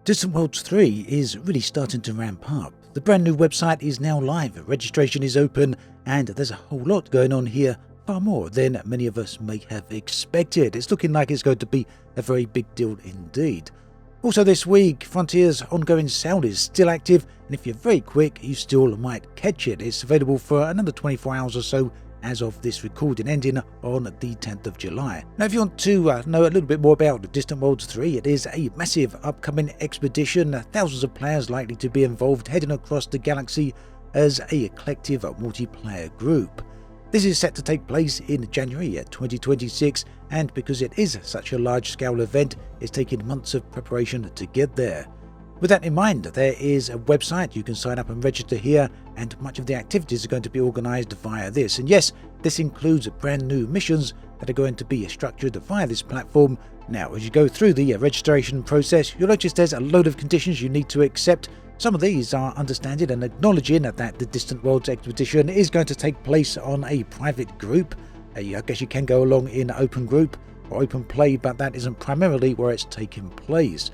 Distant Worlds 3 is really starting to ramp up. The brand new website is now live, registration is open, and there's a whole lot going on here, far more than many of us may have expected. It's looking like it's going to be a very big deal indeed. Also this week, Frontier's ongoing sale is still active, and if you're very quick, you still might catch it. It's available for another 24 hours or so as of this recording, ending on the 10th of July. Now, if you want to know a little bit more about Distant Worlds 3, it is a massive upcoming expedition, thousands of players likely to be involved, heading across the galaxy as a collective multiplayer group. This is set to take place in January 2026, and because it is such a large-scale event, it's taken months of preparation to get there. With that in mind, there is a website, you can sign up and register here, and much of the activities are going to be organised via this. And yes, this includes brand new missions that are going to be structured via this platform. Now, as you go through the registration process, you'll notice there's a load of conditions you need to accept. Some of these are understanding and acknowledging that the Distant Worlds expedition is going to take place on a private group. I guess you can go along in open group or open play, but that isn't primarily where it's taking place.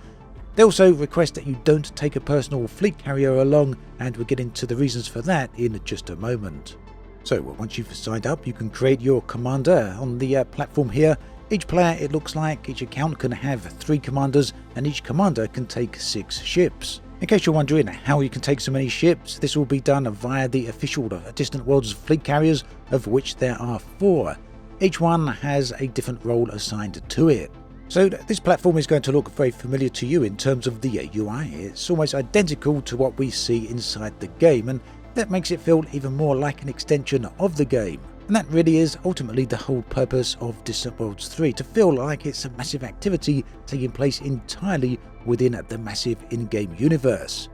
They also request that you don't take a personal fleet carrier along, and we'll get into the reasons for that in just a moment. So once you've signed up, you can create your commander on the platform here. Each player, it looks like, each account can have 3 commanders, and each commander can take 6 ships. In case you're wondering how you can take so many ships, this will be done via the official Distant Worlds fleet carriers, of which there are 4. Each one has a different role assigned to it. So this platform is going to look very familiar to you in terms of the UI. It's almost identical to what we see inside the game, and that makes it feel even more like an extension of the game. And that really is ultimately the whole purpose of Distant Worlds 3, to feel like it's a massive activity taking place entirely within the massive in-game universe.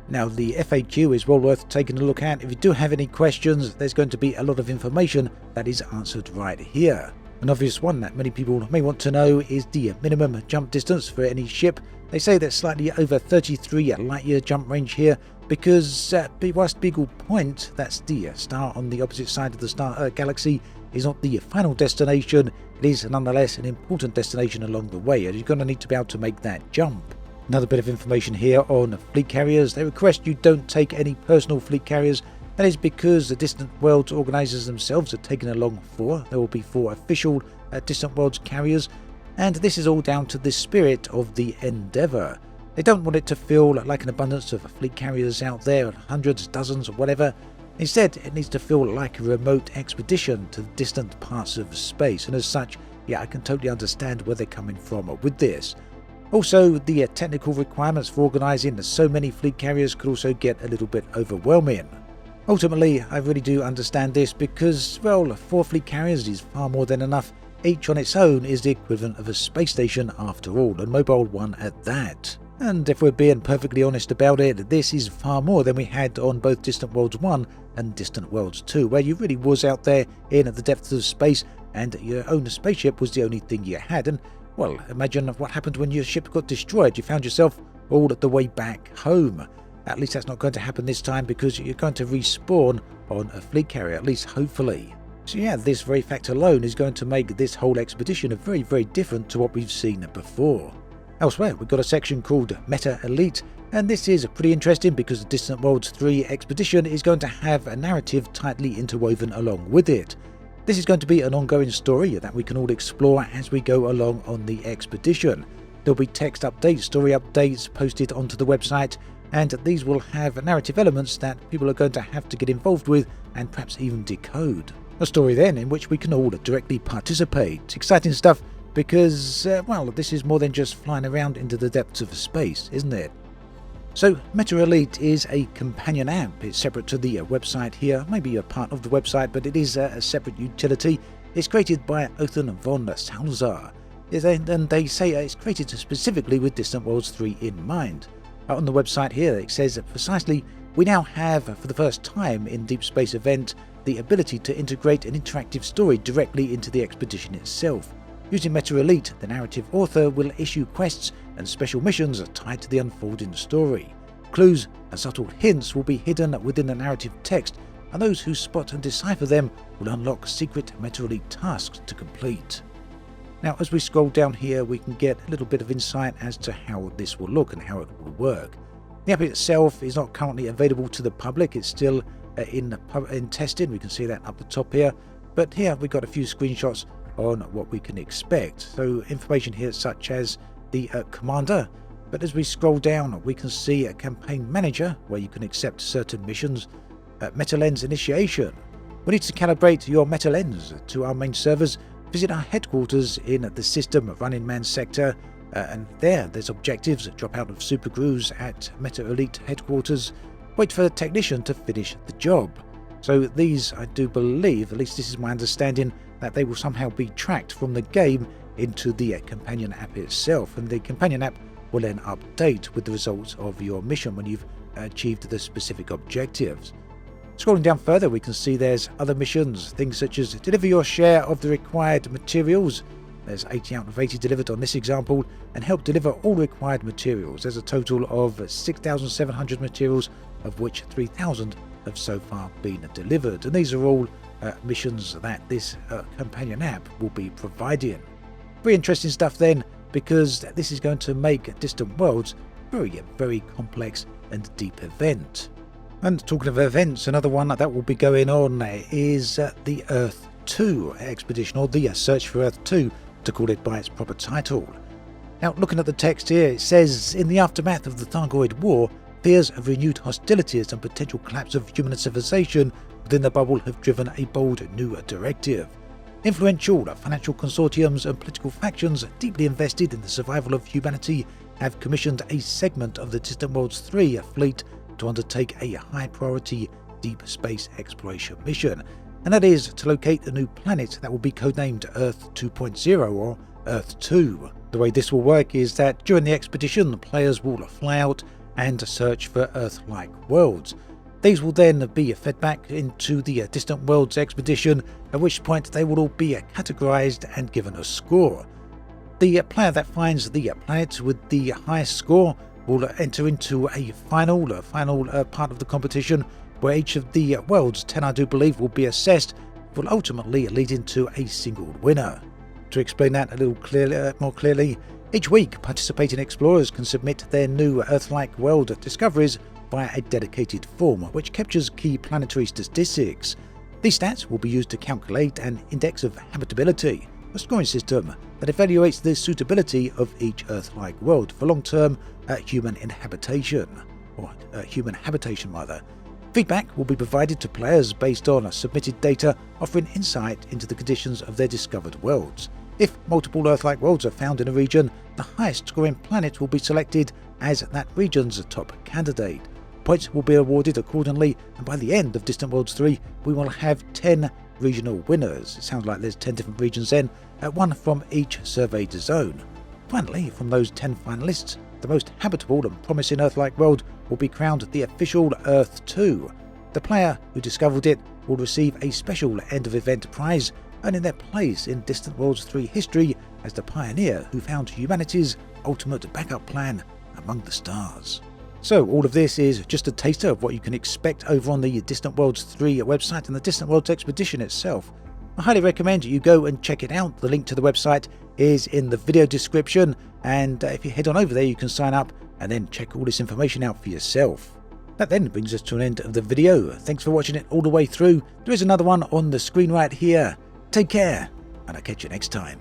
Now, the FAQ is well worth taking a look at. If you do have any questions, there's going to be a lot of information that is answered right here. An obvious one that many people may want to know is the minimum jump distance for any ship. They say there's slightly over 33 light-year jump range here because whilst Beagle Point, that's the star on the opposite side of the star galaxy, is not the final destination, it is nonetheless an important destination along the way, and you're going to need to be able to make that jump. Another bit of information here on fleet carriers. They request you don't take any personal fleet carriers. That is because the Distant Worlds organisers themselves are taking along 4. There will be 4 official Distant Worlds carriers, and this is all down to the spirit of the Endeavour. They don't want it to feel like an abundance of fleet carriers out there, hundreds, dozens, or whatever. Instead, it needs to feel like a remote expedition to distant parts of space, and as such, yeah, I can totally understand where they're coming from with this. Also, the technical requirements for organising so many fleet carriers could also get a little bit overwhelming. Ultimately, I really do understand this because, well, 4 fleet carriers is far more than enough. Each on its own is the equivalent of a space station after all, a mobile one at that. And if we're being perfectly honest about it, this is far more than we had on both Distant Worlds 1 and Distant Worlds 2, where you really was out there in the depths of space and your own spaceship was the only thing you had. And, well, imagine what happened when your ship got destroyed. You found yourself all the way back home. At least that's not going to happen this time because you're going to respawn on a fleet carrier, at least hopefully. So yeah, this very fact alone is going to make this whole expedition very, very different to what we've seen before. Elsewhere, we've got a section called Meta Elite, and this is pretty interesting because the Distant Worlds 3 expedition is going to have a narrative tightly interwoven along with it. This is going to be an ongoing story that we can all explore as we go along on the expedition. There'll be text updates, story updates posted onto the website, and these will have narrative elements that people are going to have to get involved with and perhaps even decode. A story then in which we can all directly participate. Exciting stuff because, well, this is more than just flying around into the depths of space, isn't it? So, Meta Elite is a companion app. It's separate to the website here, maybe a part of the website, but it is a separate utility. It's created by Othan von Salazar, and they say it's created specifically with Distant Worlds 3 in mind. On the website here, it says that precisely, we now have, for the first time in Deep Space Event, the ability to integrate an interactive story directly into the expedition itself. Using Meta Elite, the narrative author will issue quests and special missions tied to the unfolding story. Clues and subtle hints will be hidden within the narrative text, and those who spot and decipher them will unlock secret Meta Elite tasks to complete. Now, as we scroll down here, we can get a little bit of insight as to how this will look and how it will work. The app itself is not currently available to the public. It's still in testing. We can see that up the top here. But here we've got a few screenshots on what we can expect. So information here such as the commander. But as we scroll down, we can see a campaign manager where you can accept certain missions. Meta lens initiation. We need to calibrate your meta lens to our main servers. Visit our headquarters in the system running man sector, and there's objectives. Drop out of super crews at Meta Elite headquarters. Wait for the technician to finish the job. So these, I do believe, at least this is my understanding, that they will somehow be tracked from the game into the companion app itself, and the companion app will then update with the results of your mission when you've achieved the specific objectives. Scrolling down further, we can see there's other missions, things such as deliver your share of the required materials. There's 80 out of 80 delivered on this example, and help deliver all required materials. There's a total of 6,700 materials, of which 3,000 have so far been delivered. And these are all missions that this companion app will be providing. Very interesting stuff then, because this is going to make Distant Worlds very, very complex and deep event. And talking of events, another one that will be going on is the Earth 2 expedition, or the Search for Earth 2, to call it by its proper title. Now, looking at the text here, it says, in the aftermath of the Thargoid War, fears of renewed hostilities and potential collapse of human civilization within the bubble have driven a bold new directive. Influential financial consortiums and political factions deeply invested in the survival of humanity have commissioned a segment of the Distant Worlds 3 fleet to undertake a high-priority deep space exploration mission, and that is to locate a new planet that will be codenamed Earth 2.0 or Earth 2. The way this will work is that during the expedition, the players will fly out and search for Earth-like worlds. These will then be fed back into the Distant Worlds expedition, at which point they will all be categorized and given a score. The player that finds the planet with the highest score will enter into a final part of the competition, where each of the worlds, 10 I do believe, will be assessed, will ultimately lead into a single winner. To explain that a little more clearly, each week participating explorers can submit their new Earth-like world discoveries via a dedicated form which captures key planetary statistics. These stats will be used to calculate an index of habitability, a scoring system that evaluates the suitability of each Earth-like world for long-term human habitation. Feedback will be provided to players based on submitted data, offering insight into the conditions of their discovered worlds. If multiple Earth-like worlds are found in a region, the highest scoring planet will be selected as that region's top candidate. Points will be awarded accordingly, and by the end of Distant Worlds 3, we will have 10 regional winners. It sounds like there's 10 different regions then, one from each surveyed zone. Finally, from those 10 finalists, the most habitable and promising Earth-like world will be crowned the official Earth 2. The player who discovered it will receive a special end-of-event prize, earning their place in Distant Worlds 3 history as the pioneer who found humanity's ultimate backup plan among the stars. So all of this is just a taster of what you can expect over on the Distant Worlds 3 website and the Distant Worlds expedition itself. I highly recommend you go and check it out. The link to the website is in the video description, and if you head on over there you can sign up and then check all this information out for yourself. That then brings us to an end of the video. Thanks for watching it all the way through. There is another one on the screen right here. Take care, and I'll catch you next time.